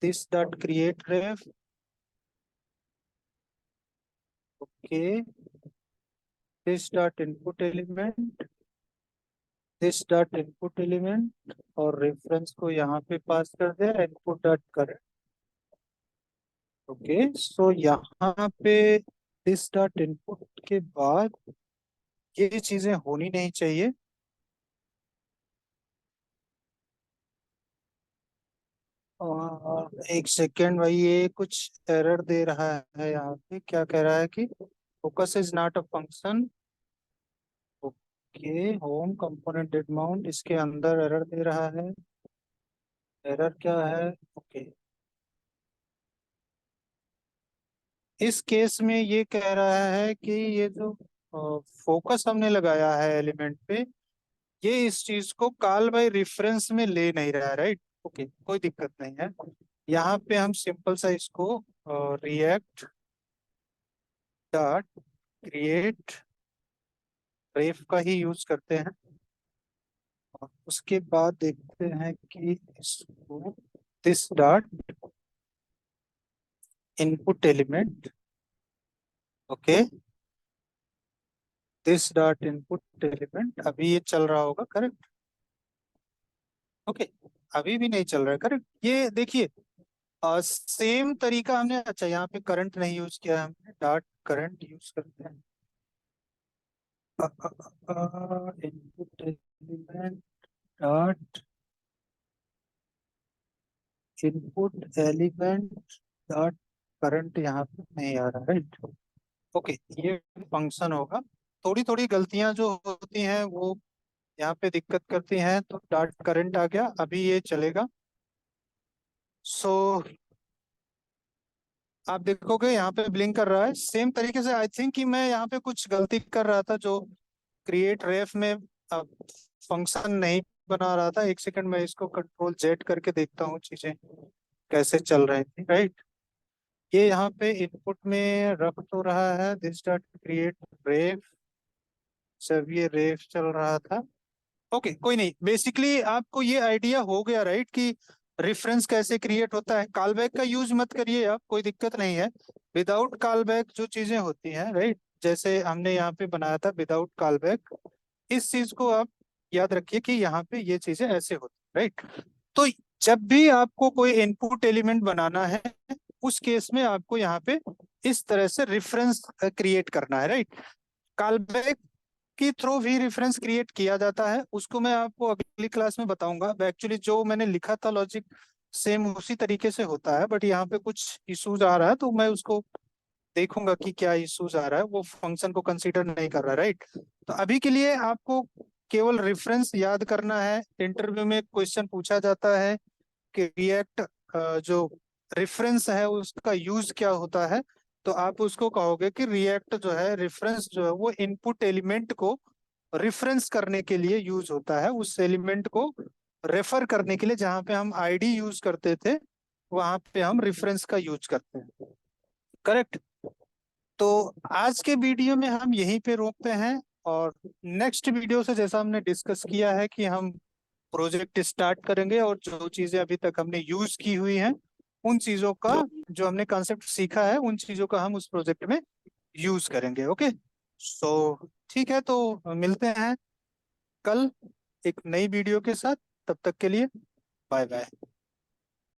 this dot create ref okay, this dot input element this dot input element, और रेफरेंस को यहाँ पे पास कर दे इनपुट डॉट करंट। ओके, सो यहाँ पे दिस डॉट इनपुट के बाद ये चीजें होनी नहीं चाहिए। और एक सेकेंड भाई, ये कुछ एरर दे रहा है यहाँ पे। क्या कह रहा है कि focus is not a function. Okay, home component did mount इसके अंदर एरर दे रहा है। एरर क्या है? ओके, इस केस में ये कह रहा है कि ये जो फोकस हमने लगाया है एलिमेंट पे, ये इस चीज को कॉल बाय रेफरेंस में ले नहीं रहा है, राइट? ओके, कोई दिक्कत नहीं है। यहाँ पे हम सिंपल सा इसको रिएक्ट डॉट क्रिएट रेफ का ही यूज करते हैं। और उसके बाद देखते हैं कि इसको this dot input element, okay, this dot input element, अभी ये चल रहा होगा, करेक्ट? ओके, अभी भी नहीं चल रहा है, करेक्ट? ये देखिए, सेम तरीका हमने, अच्छा यहाँ पे करंट नहीं यूज किया है हमने, डॉट करंट यूज करते हैं। Input element dot input element dot current, यहाँ पे नहीं आ रहा, राइट? ओके, ये फंक्शन होगा। थोड़ी थोड़ी गलतियां जो होती हैं वो यहाँ पे दिक्कत करती हैं, तो डॉट करंट आ गया, अभी ये चलेगा। सो आप देखोगे यहाँ पे ब्लिंक कर रहा है सेम तरीके से। आई थिंक कि मैं यहाँ पे कुछ गलती कर रहा था, जो क्रिएट रेफ में फंक्शन नहीं बना रहा था। एक सेकंड, मैं इसको कंट्रोल जेड करके देखता हूँ चीजें कैसे चल रही थी, राइट? ये यहाँ पे इनपुट में रख तो रहा है दिस डॉट क्रिएट रेफ, जब ये रेफ चल रहा था। ओके, कोई नहीं, बेसिकली आपको ये आइडिया हो गया, राइट, कि रेफरेंस कैसे क्रिएट होता है। कॉल बैक का यूज मत करिए आप, कोई दिक्कत नहीं है। विदाउट कॉल बैक जो चीजें होती हैं, राइट, जैसे हमने यहाँ पे बनाया था विदाउट कॉल बैक, इस चीज को आप याद रखिए कि यहाँ पे ये चीजें ऐसे होती, राइट? तो जब भी आपको कोई इनपुट एलिमेंट बनाना है, उस केस में आपको यहाँ पे इस तरह से रेफरेंस क्रिएट करना है, राइट? कॉल बैक के थ्रू भी रेफरेंस क्रिएट किया जाता है, उसको मैं आपको अगली क्लास में बताऊंगा। एक्चुअली जो मैंने लिखा था लॉजिक सेम उसी तरीके से होता है, बट यहाँ पे कुछ इश्यूज आ रहा है, तो मैं उसको देखूंगा कि क्या इश्यूज आ रहा है, वो फंक्शन को कंसीडर नहीं कर रहा, राइट? तो अभी के लिए आपको केवल रेफरेंस याद करना है। इंटरव्यू में क्वेश्चन पूछा जाता है कि रिएक्ट जो रेफरेंस है उसका यूज क्या होता है, तो आप उसको कहोगे कि रिएक्ट जो है, रेफरेंस जो है वो इनपुट एलिमेंट को रेफरेंस करने के लिए यूज होता है, उस एलिमेंट को रेफर करने के लिए। जहां पे हम आईडी यूज करते थे, वहां पे हम रेफरेंस का यूज करते हैं, करेक्ट? तो आज के वीडियो में हम यहीं पे रोकते हैं, और नेक्स्ट वीडियो से जैसा हमने डिस्कस किया है कि हम प्रोजेक्ट स्टार्ट करेंगे, और जो चीजें अभी तक हमने यूज की हुई हैं, उन चीजों का, जो हमने कॉन्सेप्ट सीखा है, उन चीजों का हम उस प्रोजेक्ट में यूज करेंगे। ओके, सो ठीक है, तो मिलते हैं कल एक नई वीडियो के साथ। तब तक के लिए बाय बाय।